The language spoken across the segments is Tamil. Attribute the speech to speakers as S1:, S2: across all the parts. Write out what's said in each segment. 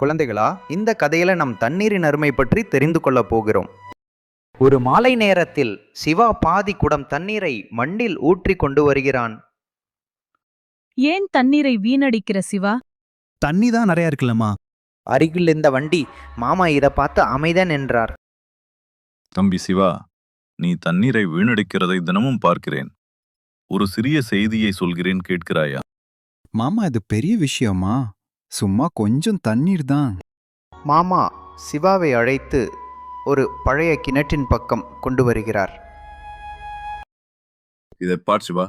S1: குழந்தைகளா, இந்த கதையில நம் தண்ணீரின் அருமை பற்றி தெரிந்து கொள்ள போகிறோம். ஒரு மாலை நேரத்தில் சிவா பாதி குடம் தண்ணீரை மண்ணில் ஊற்றி கொண்டு வருகிறான்.
S2: ஏன் தண்ணீரை வீணடிக்கிற சிவா?
S3: தண்ணி தான் நிறைய இருக்குல்லம்மா.
S1: அருகில் இருந்த வண்டி மாமா இதை பார்த்து அமைதியா நின்றார்.
S4: தம்பி சிவா, நீ தண்ணீரை வீணடிக்கிறதை தினமும் பார்க்கிறேன். ஒரு சிறிய செய்தியை சொல்கிறேன், கேட்கிறாயா?
S3: மாமா, இது பெரிய விஷயமா? சும்மா கொஞ்சம் தண்ணீர் தான்.
S1: மாமா சிவாவை அழைத்து ஒரு பழைய கிணற்றின் பக்கம் கொண்டு வருகிறார்.
S4: இதை பார் சிவா,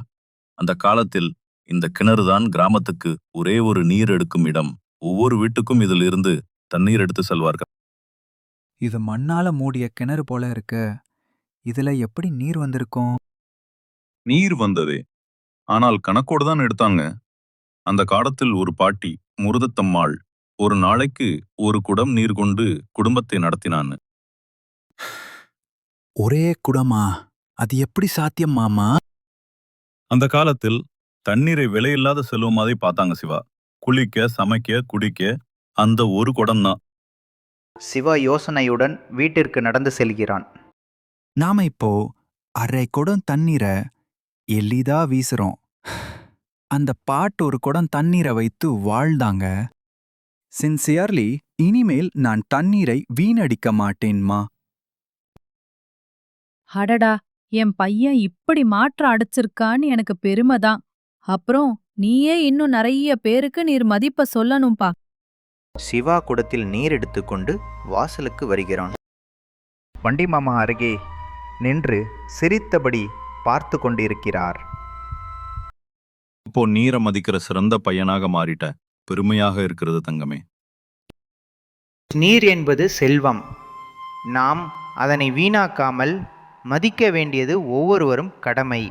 S4: அந்த காலத்தில் இந்த கிணறுதான் கிராமத்துக்கு ஒரே ஒரு நீர் எடுக்கும் இடம். ஒவ்வொரு வீட்டுக்கும் இதில் இருந்து தண்ணீர் எடுத்து செல்வார்கள்.
S5: இது மண்ணால மூடிய கிணறு போல இருக்கு. இதுல எப்படி நீர் வந்திருக்கும்?
S4: நீர் வந்ததே, ஆனால் கணக்கோடு தான் எடுத்தாங்க. அந்த காலத்தில் ஒரு பாட்டி, முருதத்தம்மாள், ஒரு நாளைக்கு ஒரு குடம் நீர் கொண்டு குடும்பத்தை நடத்தினான்னு.
S5: ஒரே குடமா? அது எப்படி சாத்தியம் மாமா?
S4: அந்த காலத்தில் தண்ணீரை விலையில்லாத செல்வமாதை பார்த்தாங்க சிவா. குளிக்க, சமைக்க, குடிக்க அந்த ஒரு குடம்தான்.
S1: சிவா யோசனையுடன் வீட்டிற்கு நடந்து செல்கிறான்.
S5: நாம இப்போ அரை குடம் தண்ணீரை எளிதா வீசுறோம். அந்த பாட்டு ஒரு குடம் தண்ணீரை வைத்து வாழ்ந்தாங்க. சின்சியர்லி, இனிமேல் நான் தண்ணீரை வீணடிக்க மாட்டேன்மா.
S2: அடடா, என் பையன் இப்படி மாற்றம் அடைச்சிருக்கான்னு எனக்கு பெருமைதான். அப்புறம் நீயே இன்னும் நிறைய பேருக்கு நீர் மதிப்ப சொல்லணும்பா.
S1: சிவா குடத்தில் நீர் எடுத்துக்கொண்டு வாசலுக்கு வருகிறான். வண்டி மாமா அருகே நின்று சிரித்தபடி பார்த்து கொண்டிருக்கிறார்.
S4: இப்போ நீரை மதிக்கிற சிறந்த பையனாக மாறிட்ட. பெருமையாக இருக்கிறது தங்கமே.
S1: நீர் என்பது செல்வம். நாம் அதனை வீணாக்காமல் மதிக்க வேண்டியது ஒவ்வொருவரும் கடமை.